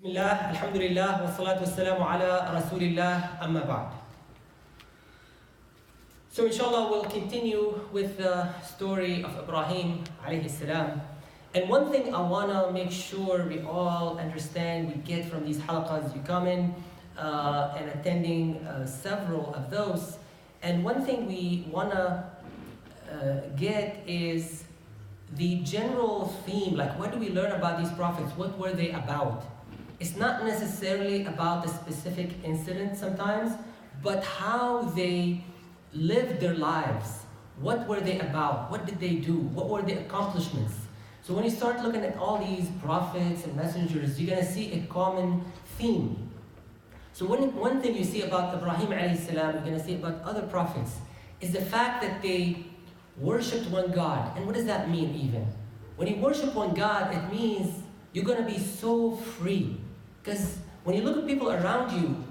Bismillah, alhamdulillah, wa salatu wassalamu ala rasulillah, amma ba'd. So inshallah we'll continue with the story of Ibrahim alayhi salam. And one thing I want to make sure we all understand, we get from these halaqas, you come in and attending several of those. And one thing we want to get is the general theme, like what do we learn about these prophets? What were they about? It's not necessarily about the specific incident sometimes, but how they lived their lives. What were they about? What did they do? What were the accomplishments? So when you start looking at all these prophets and messengers, you're going to see a common theme. So one thing you see about Ibrahim alayhi salam, you're going to see about other prophets, is the fact that they worshipped one God. And what does that mean even? When you worship one God, it means you're going to be so free. Because when you look at people around you,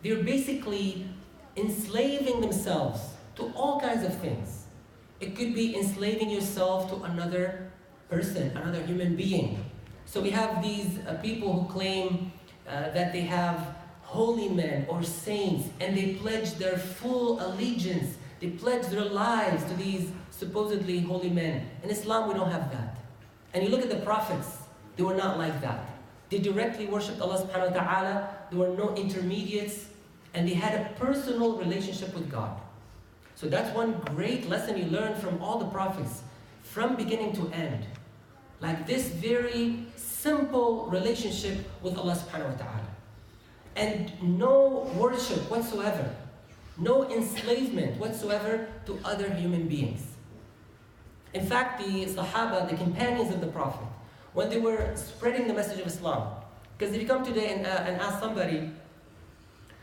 they're basically enslaving themselves to all kinds of things. It could be enslaving yourself to another person, another human being. So we have these people who claim that they have holy men or saints, and they pledge their full allegiance, they pledge their lives to these supposedly holy men. In Islam, we don't have that. And you look at the prophets, they were not like that. They directly worshipped Allah subhanahu wa ta'ala, there were no intermediates, and they had a personal relationship with God. So that's one great lesson you learn from all the prophets, from beginning to end. Like this very simple relationship with Allah subhanahu wa ta'ala. And no worship whatsoever, no enslavement whatsoever to other human beings. In fact, the Sahaba, the companions of the Prophet, when they were spreading the message of Islam, because if you come today and ask somebody,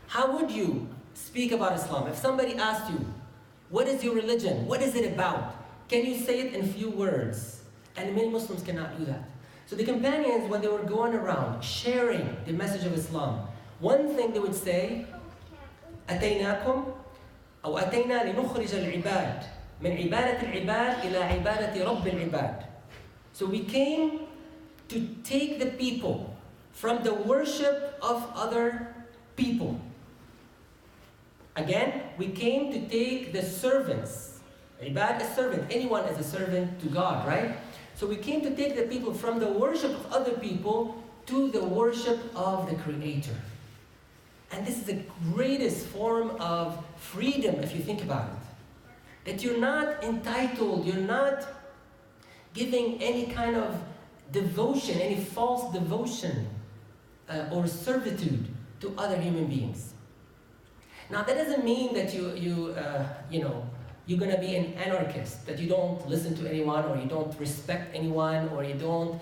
how would you speak about Islam? If somebody asked you, what is your religion? What is it about? Can you say it in few words? And many Muslims cannot do that. So the companions, when they were going around sharing the message of Islam, one thing they would say, أتيناكم أو أتينا لنخرج العباد من عبادة العباد إلى عبادة رب العباد. So we came to take the people from the worship of other people. Again, we came to take the servants. Ibad is servant. Anyone is a servant to God, right? So we came to take the people from the worship of other people to the worship of the Creator. And this is the greatest form of freedom if you think about it. That you're not entitled, you're not giving any kind of devotion, any false devotion or servitude to other human beings. Now that doesn't mean that you're going to be an anarchist, that you don't listen to anyone, or you don't respect anyone, or you don't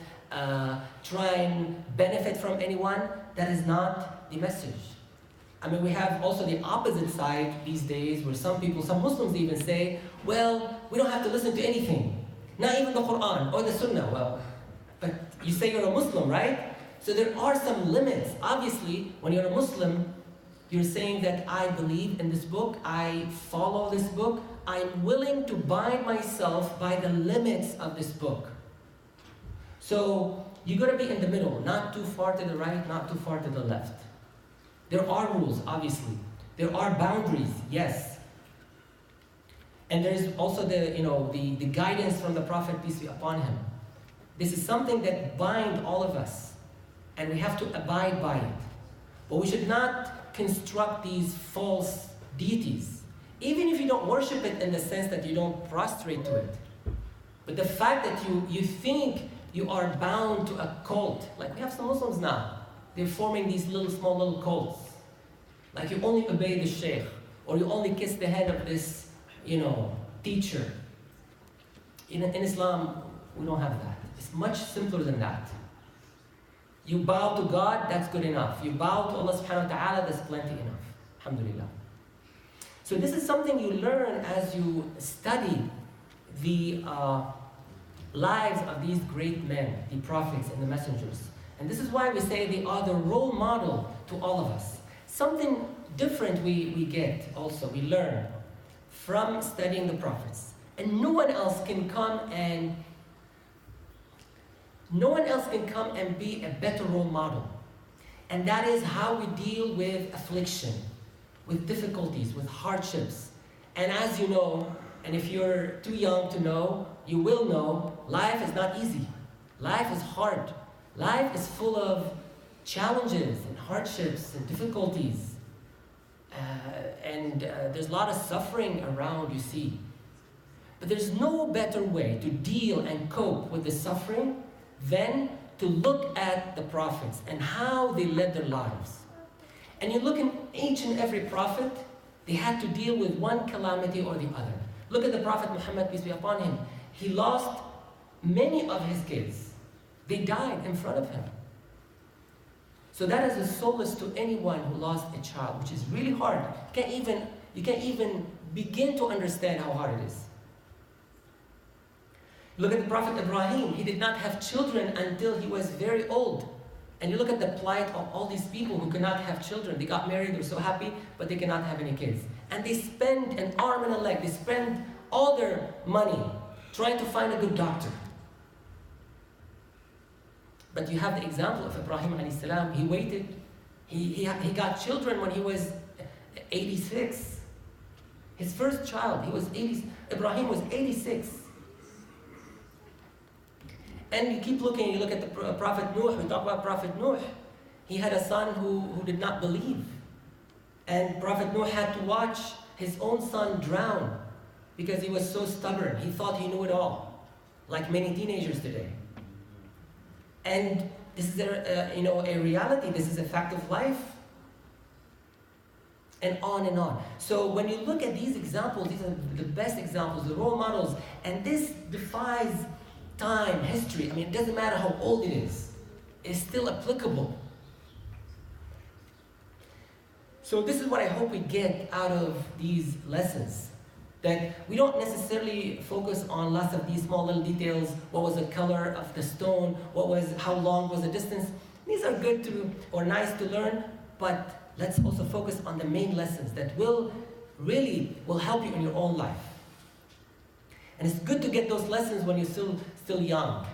try and benefit from anyone. That is not the message. I mean, we have also the opposite side these days, where some people, some Muslims even say, well, we don't have to listen to anything, not even the Quran or the Sunnah. Well, but you say you're a Muslim, right? So there are some limits. Obviously, when you're a Muslim, you're saying that I believe in this book, I follow this book, I'm willing to bind myself by the limits of this book. So you got to be in the middle, not too far to the right, not too far to the left. There are rules, obviously. There are boundaries, yes. And there's also the guidance from the Prophet, peace be upon him. This is something that binds all of us, and we have to abide by it. But we should not construct these false deities, even if you don't worship it in the sense that you don't prostrate to it. But the fact that you think you are bound to a cult, like we have some Muslims now, they're forming these small little cults. Like you only obey the sheikh, or you only kiss the head of this, teacher. In Islam, we don't have that. It's much simpler than that. You bow to God, that's good enough. You bow to Allah subhanahu wa ta'ala, that's plenty enough. Alhamdulillah. So this is something you learn as you study the lives of these great men, the prophets and the messengers. And this is why we say they are the role model to all of us. Something different we get also, we learn from studying the prophets. And no one else can come and be a better role model. And that is how we deal with affliction, with difficulties, with hardships. And as you know, and if you're too young to know, you will know, life is not easy. Life is hard. Life is full of challenges and hardships and difficulties. There's a lot of suffering around, you see. But there's no better way to deal and cope with the suffering than to look at the prophets and how they led their lives. And you look in each and every prophet, they had to deal with one calamity or the other. Look at the Prophet Muhammad, peace be upon him. He lost many of his kids. They died in front of him. So that is a solace to anyone who lost a child, which is really hard. You can't even begin to understand how hard it is. Look at the Prophet Ibrahim. He did not have children until he was very old. And you look at the plight of all these people who cannot have children. They got married, they're so happy, but they cannot have any kids. And they spend an arm and a leg. They spend all their money trying to find a good doctor. But you have the example of Ibrahim alayhi salam. He waited. He got children when he was 86. His first child, Ibrahim was 86. And you keep looking, you look at the Prophet Nuh, we talk about Prophet Nuh. He had a son who did not believe. And Prophet Nuh had to watch his own son drown because he was so stubborn. He thought he knew it all, like many teenagers today. And this is a reality, this is a fact of life. And on and on. So when you look at these examples, these are the best examples, the role models, and this defies time, history. I mean, it doesn't matter how old it is. It's still applicable. So this is what I hope we get out of these lessons. That we don't necessarily focus on lots of these small little details. What was the color of the stone? How long was the distance? These are good or nice to learn, but let's also focus on the main lessons that will help you in your own life. And it's good to get those lessons when you're still young,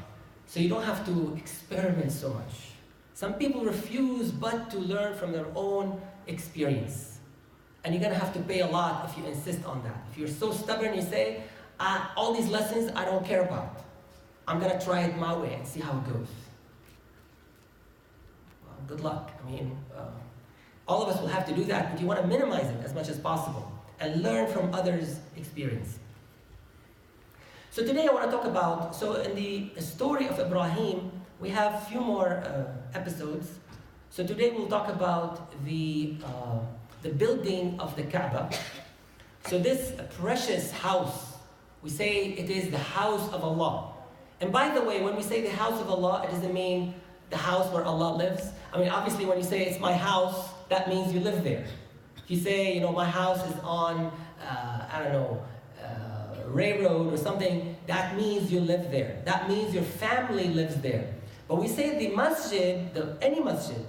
so you don't have to experiment so much. Some people refuse but to learn from their own experience. And you're going to have to pay a lot if you insist on that. If you're so stubborn, you say, all these lessons I don't care about. I'm going to try it my way and see how it goes. Well, good luck. I mean, all of us will have to do that, but you want to minimize it as much as possible and learn from others' experience. So today I want to talk about, in the story of Ibrahim, we have a few more episodes. So today we'll talk about the building of the Kaaba. So this precious house, we say it is the house of Allah. And by the way, when we say the house of Allah, it doesn't mean the house where Allah lives. I mean, obviously when you say it's my house, that means you live there. If you say, my house is on, Ray Road or something, that means you live there. That means your family lives there. But we say the masjid, any masjid,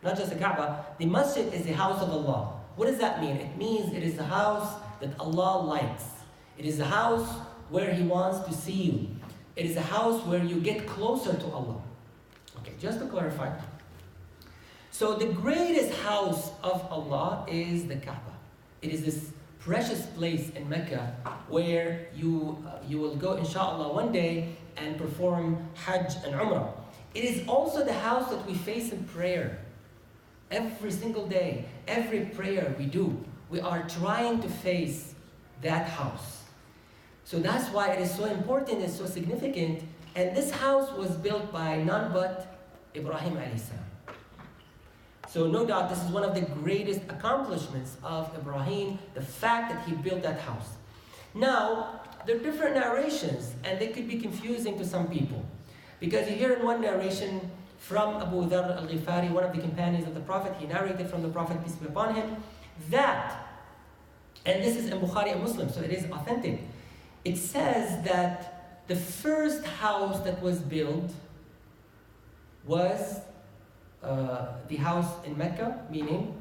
not just the Kaaba, the masjid is the house of Allah. What does that mean? It means it is the house that Allah likes. It is the house where He wants to see you. It is a house where you get closer to Allah. Okay, just to clarify. So the greatest house of Allah is the Kaaba. It is this precious place in Mecca where you will go, inshallah, one day and perform Hajj and Umrah. It is also the house that we face in prayer. Every single day, every prayer we do, we are trying to face that house. So that's why it is so important and so significant. And this house was built by none but Ibrahim alayhi salam. So no doubt this is one of the greatest accomplishments of Ibrahim, the fact that he built that house. Now, there are different narrations, and they could be confusing to some people. Because you hear in one narration from Abu Dharr al-Ghifari, one of the companions of the Prophet, he narrated from the Prophet, peace be upon him, that, and this is in Bukhari and Muslim, so it is authentic. It says that the first house that was built was the house in Mecca, meaning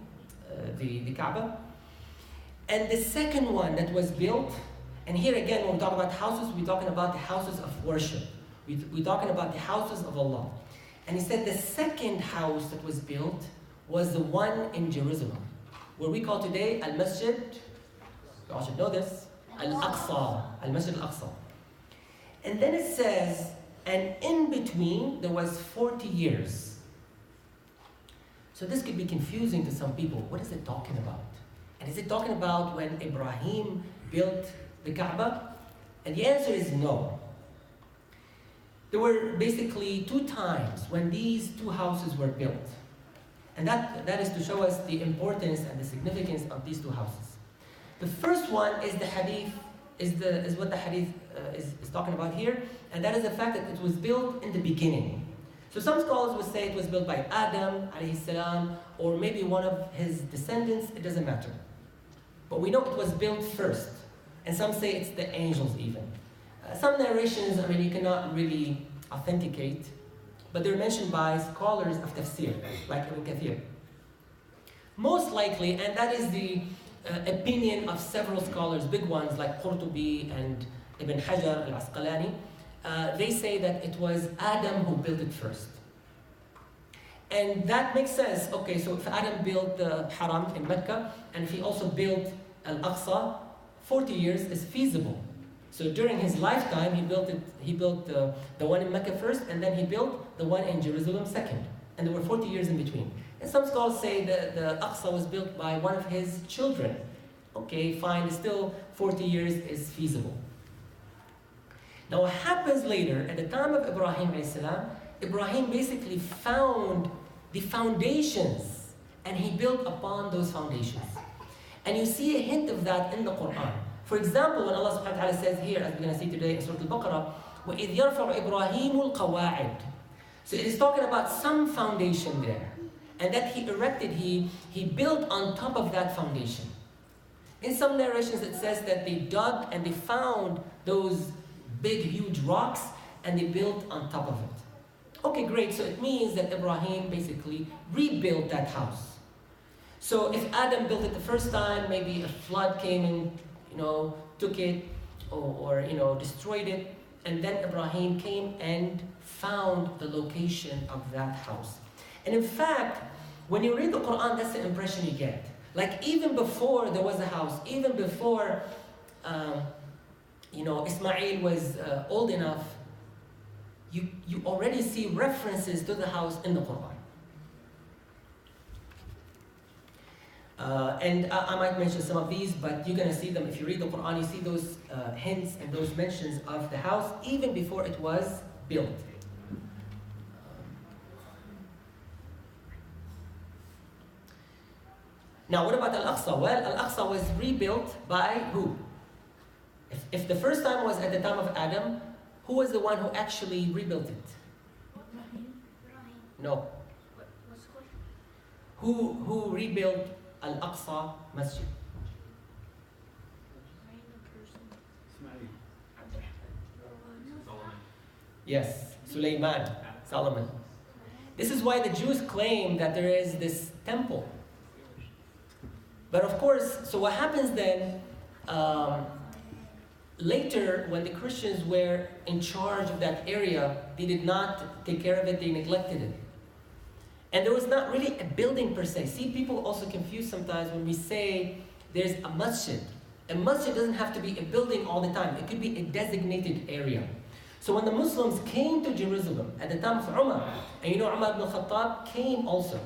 the Kaaba. And the second one that was built, and here again when we talk about houses, we're talking about the houses of worship. We're talking about the houses of Allah. And he said the second house that was built was the one in Jerusalem, where we call today al-Masjid, you all should know this, al-Aqsa, al-Masjid al-Aqsa. And then it says, and in between there was 40 years. So this could be confusing to some people. What is it talking about? And is it talking about when Ibrahim built the Kaaba? And the answer is no. There were basically 2 times when these 2 houses were built. And that is to show us the importance and the significance of these 2 houses. The first one is the hadith, is what the hadith is talking about here, and that is the fact that it was built in the beginning. So some scholars would say it was built by Adam, alayhi salam, or maybe one of his descendants, it doesn't matter. But we know it was built first, and some say it's the angels even. Some narrations, I mean, you cannot really authenticate, but they're mentioned by scholars of tafsir, like Ibn Kathir. Most likely, and that is the opinion of several scholars, big ones like Qurtubi and Ibn Hajar al-Asqalani, they say that it was Adam who built it first. And that makes sense. Okay, so if Adam built the Haram in Mecca, and if he also built al-Aqsa, 40 years is feasible. So during his lifetime, he built the one in Mecca first, and then he built the one in Jerusalem second. And there were 40 years in between. And some scholars say that the Aqsa was built by one of his children. Okay, fine, still 40 years is feasible. Now what happens later, at the time of Ibrahim a.s., Ibrahim basically found the foundations, and he built upon those foundations. And you see a hint of that in the Quran. For example, when Allah subhanahu wa ta'ala says here, as we're going to see today in Surah Al-Baqarah, وَإِذْ يَرْفَعُ إِبْرَاهِيمُ الْقَوَاعِدِ. So it is talking about some foundation there. And that he erected, he built on top of that foundation. In some narrations it says that they dug and they found those big, huge rocks, and they built on top of it. Okay, great. So it means that Ibrahim basically rebuilt that house. So if Adam built it the first time, maybe a flood came and took it or destroyed it, and then Ibrahim came and found the location of that house. And in fact, when you read the Quran, that's the impression you get. Like even before there was a house, even before Ismail was old enough, you already see references to the house in the Quran. And I might mention some of these, but you're going to see them. If you read the Quran, you see those hints and those mentions of the house even before it was built. Now, what about Al-Aqsa? Well, Al-Aqsa was rebuilt by who? If the first time was at the time of Adam, who was the one who actually rebuilt it? Ibrahim. No. What's the question? Who rebuilt Al-Aqsa Masjid? Yes, Sulaiman, Solomon. This is why the Jews claim that there is this temple. But of course, so what happens then, later when the Christians were in charge of that area, they did not take care of it, they neglected it. And there was not really a building per se. See, people also confuse sometimes when we say there's a masjid. A masjid doesn't have to be a building all the time. It could be a designated area. So when the Muslims came to Jerusalem at the time of Umar, and Umar ibn Khattab came also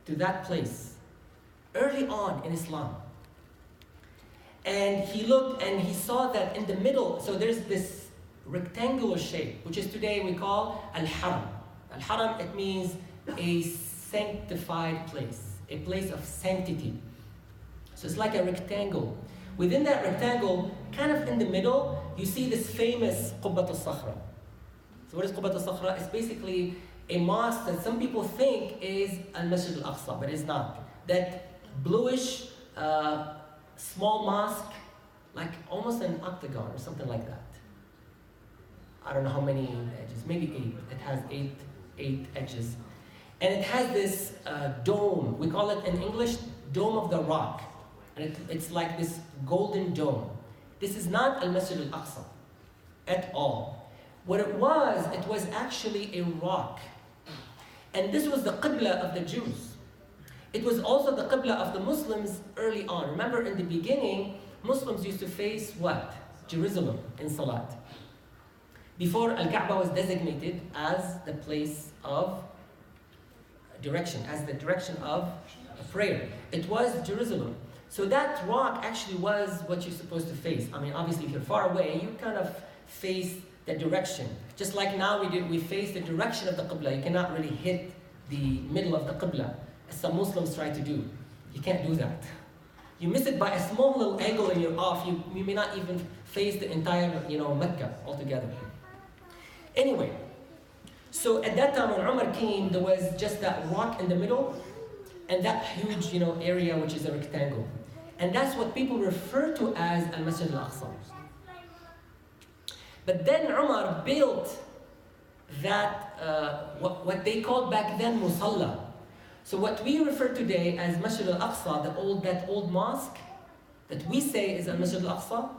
to that place early on in Islam. And he looked and he saw that in the middle, so there's this rectangular shape, which is today we call al-Haram. Al-Haram, it means a sanctified place, a place of sanctity. So it's like a rectangle. Within that rectangle, kind of in the middle, you see this famous Qubbat al-Sakhra. So what is Qubbat al-Sakhra? It's basically a mosque that some people think is al-Masjid al-Aqsa, but it's not. That bluish, small mosque, like almost an octagon or something like that. I don't know how many edges, maybe 8. It has eight edges. And it has this dome. We call it in English, Dome of the Rock. And it's like this golden dome. This is not al-Masjid al-Aqsa at all. What it was actually a rock And this was the Qibla of the Jews. It was also the Qibla of the Muslims early on. Remember, in the beginning, Muslims used to face what? Jerusalem in Salat. Before Al-Kaaba was designated as the place of direction, as the direction of prayer. It was Jerusalem. So that rock actually was what you're supposed to face. I mean, obviously, if you're far away, you kind of face the direction. Just like now we face the direction of the Qibla. You cannot really hit the middle of the Qibla, as some Muslims try to do. You can't do that. You miss it by a small little angle and you're off. You may not even face the entire, Mecca altogether. Anyway, so at that time when Umar came, there was just that rock in the middle and that huge, area which is a rectangle. And that's what people refer to as al-Masjid al-Aqsa. But then Umar built that, what they called back then Musalla. So what we refer today as Masjid al-Aqsa, that old mosque that we say is al-Masjid al-Aqsa,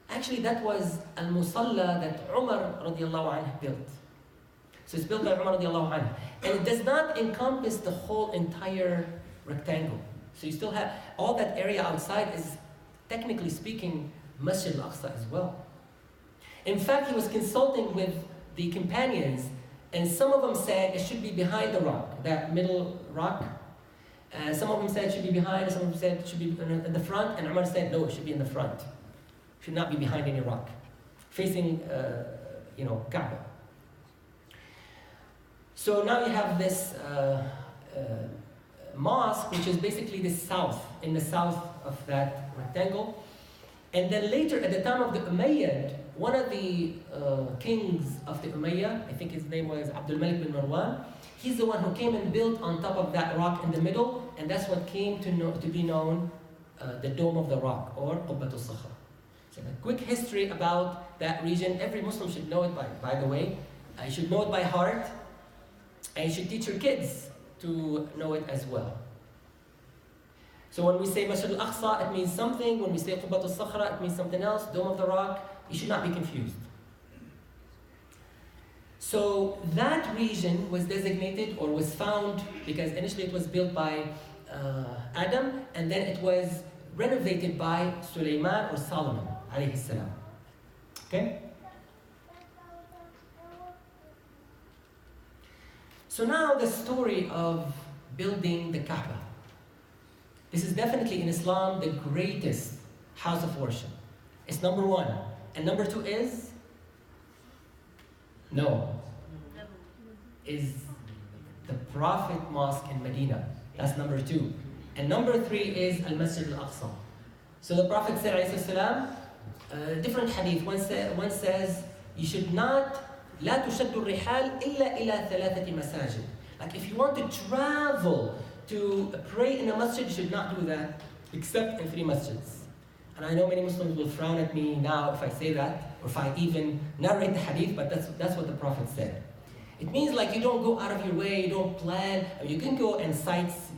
actually that was al-Musalla that Umar radiallahu anhu built. So it's built by Umar radiallahu anhu. And it does not encompass the whole entire rectangle. So you still have, all that area outside is, technically speaking, Masjid al-Aqsa as well. In fact, he was consulting with the companions, and some of them said it should be behind the rock, that middle rock. Some of them said it should be behind, and some of them said it should be in the front, and Umar said no, it should be in the front. It should not be behind any rock, facing, Kaaba. So now you have this mosque, which is basically in the south of that rectangle. And then later, at the time of the Umayyad, one of the kings of the Umayyad, I think his name was Abdul Malik bin Marwan, he's the one who came and built on top of that rock in the middle, and that's what came to be known the Dome of the Rock, or Qubbat al-Sakhr. So a quick history about that region. Every Muslim should know it by the way. You should know it by heart, and you should teach your kids to know it as well. So when we say Masjid al-Aqsa, it means something. When we say Qubbat al-Sakhr, it means something else. Dome of the Rock, you should not be confused. So that region was designated or was found because initially it was built by Adam, and then it was renovated by Sulaiman or Solomon alayhi salam. Okay? So now the story of building the Kaaba. This is definitely in Islam the greatest house of worship. It's number one. And number two is? No. Is the Prophet Mosque in Medina. That's number two. And number three is Al-Masjid Al-Aqsa. So the Prophet said, alayhi salam, different hadith. One says, you should not, لا تشد الرحال إلا إلى ثلاثة مساجد. Like if you want to travel to pray in a masjid, you should not do that except in 3 masjids. And I know many Muslims will frown at me now if I say that, or if I even narrate the hadith, but that's what the Prophet said. It means like you don't go out of your way, you don't plan. I mean, you can go and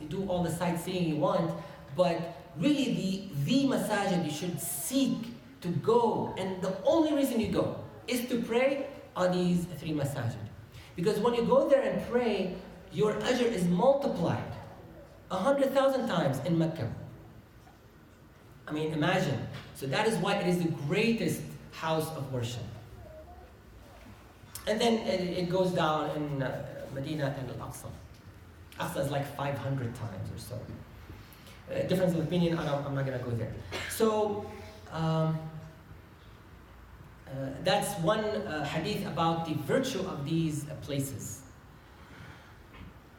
do all the sightseeing you want, but really the masajid you should seek to go, and the only reason you go is to pray on these 3 masajid. Because when you go there and pray, your ajr is multiplied 100,000 times in Mecca. I mean, imagine. So that is why it is the greatest house of worship. And then it goes down in Medina and al-Aqsa. Aqsa is like 500 times or so. Difference of opinion, I'm not going to go there. So that's one hadith about the virtue of these places.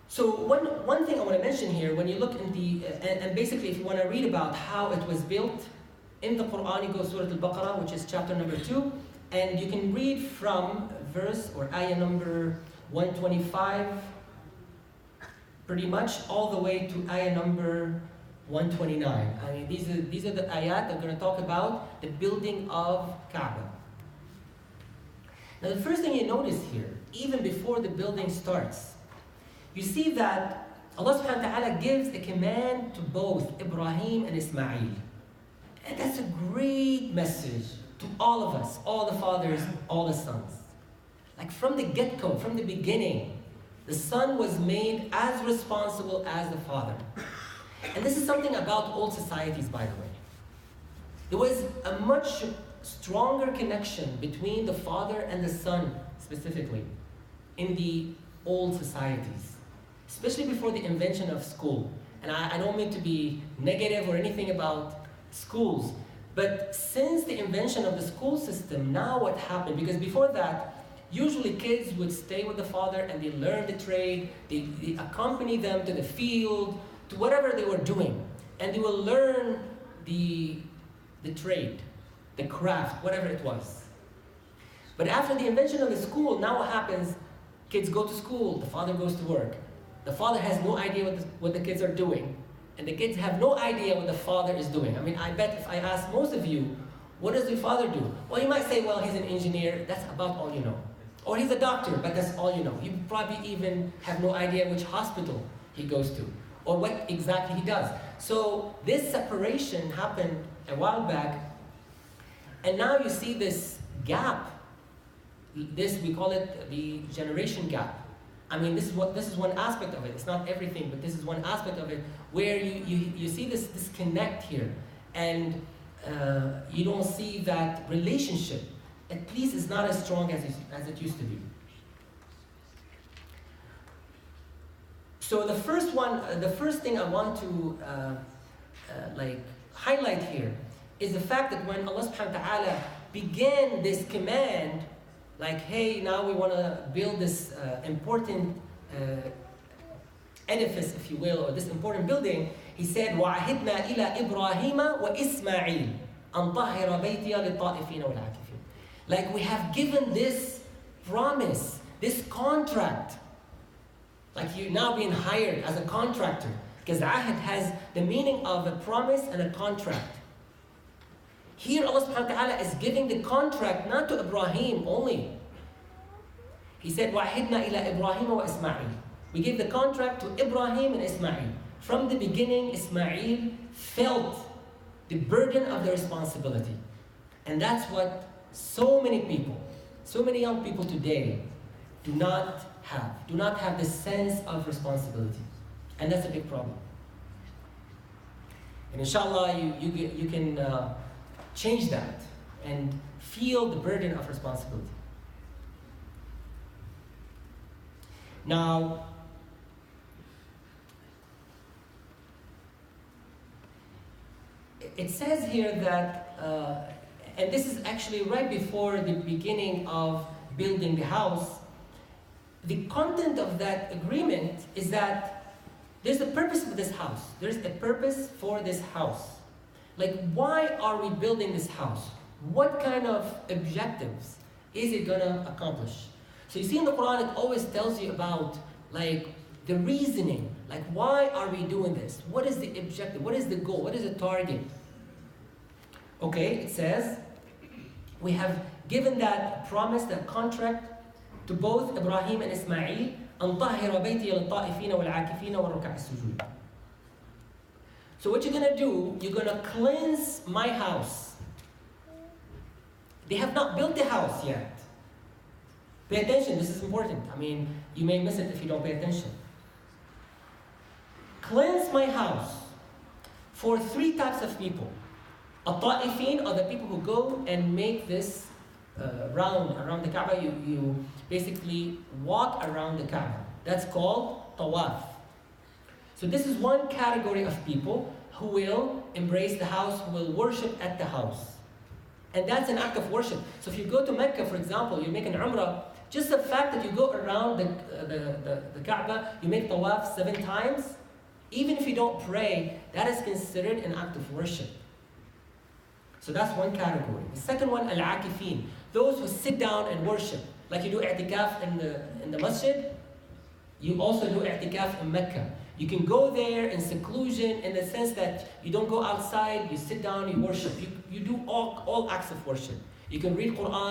So one thing I want to mention here, when you look in the, and basically if you want to read about how it was built, in the Quran you go Surah Al-Baqarah, which is chapter number 2, and you can read from verse or ayah number 125, pretty much all the way to ayah number 129. I mean, these are the ayat that are going to talk about the building of Kaaba. Now the first thing you notice here, even before the building starts, you see that Allah subhanahu wa ta'ala gives a command to both Ibrahim and Ismail. And that's a great message to all of us, all the fathers, all the sons. Like from the get-go, from the beginning, The son was made as responsible as the father. And this is something about old societies, by the way. There was a much stronger connection between the father and the son, specifically, in the old societies, especially before the invention of school. And I don't mean to be negative or anything about schools, but since the invention of the school system, now what happened, because before that, usually kids would stay with the father and they learn the trade, they accompany them to the field, to whatever they were doing, and they will learn the trade, the craft, whatever it was. But after the invention of the school, now what happens? Kids go to school, the father goes to work. The father has no idea what the kids are doing, and the kids have no idea what the father is doing. I mean, I bet if I ask most of you, what does your father do? Well, you might say, well, he's an engineer, that's about all you know. Or he's a doctor, but that's all you know. You probably even have no idea which hospital he goes to, or what exactly he does. So this separation happened a while back, and now you see this gap. This, we call it the generation gap. I mean, this is one aspect of it. It's not everything, but this is one aspect of it where you see this disconnect here, and you don't see that relationship. At least it's not as strong as it used to be. So the first thing I want to highlight here is the fact that when Allah subhanahu wa ta'ala began this command, like, hey, now we want to build this important edifice, if you will, or this important building, He said, وَعَهِدْنَا إِلَى إِبْرَاهِيمَ وَإِسْمَاعِيلَ أَنْ طَهِّرَ بَيْتِيَ لِلطَّائِفِينَ وَالْعَاكِفِينَ. Like, we have given this promise, this contract, like you're now being hired as a contractor, because ahd has the meaning of a promise and a contract. Here Allah subhanahu wa ta'ala is giving the contract not to Ibrahim only. He said, وَعَهِدْنَا إِلَى إِبْرَاهِيمَ وَإِسْمَاعِيلَ. We gave the contract to Ibrahim and Ismail. From the beginning, Ismail felt the burden of the responsibility. And that's what so many people, so many young people today do not have this sense of responsibility. And that's a big problem. And inshallah, you can change that and feel the burden of responsibility. Now, it says here that, and this is actually right before the beginning of building the house, the content of that agreement is that there's a purpose for this house. There's a purpose for this house. Like, why are we building this house? What kind of objectives is it going to accomplish? So you see in the Quran, it always tells you about, like, the reasoning. Like, why are we doing this? What is the objective? What is the goal? What is the target? Okay, it says, we have given that promise, that contract, to both Ibrahim and Ismail, أَنْ طَهِّرَ بَيْتِيَ لِلطَّائِفِينَ وَالْعَاكِفِينَ وَالرُّكَعِ السُّجُودِ. So what you're going to do, you're going to cleanse my house. They have not built the house yet. Pay attention, this is important. I mean, you may miss it if you don't pay attention. Cleanse my house for three types of people. Al-Ta'ifin are the people who go and make this round around the Kaaba. You basically walk around the Kaaba. That's called tawaf. So this is one category of people who will embrace the house, who will worship at the house. And that's an act of worship. So if you go to Mecca, for example, you make an umrah, just the fact that you go around the Kaaba, you make tawaf 7 times, even if you don't pray, that is considered an act of worship. So that's one category. The second one, al-Aqifin, those who sit down and worship. Like you do i'tikaf in the Masjid, you also do i'tikaf in Mecca. You can go there in seclusion in the sense that you don't go outside, you sit down, you worship. You do all acts of worship. You can read Quran.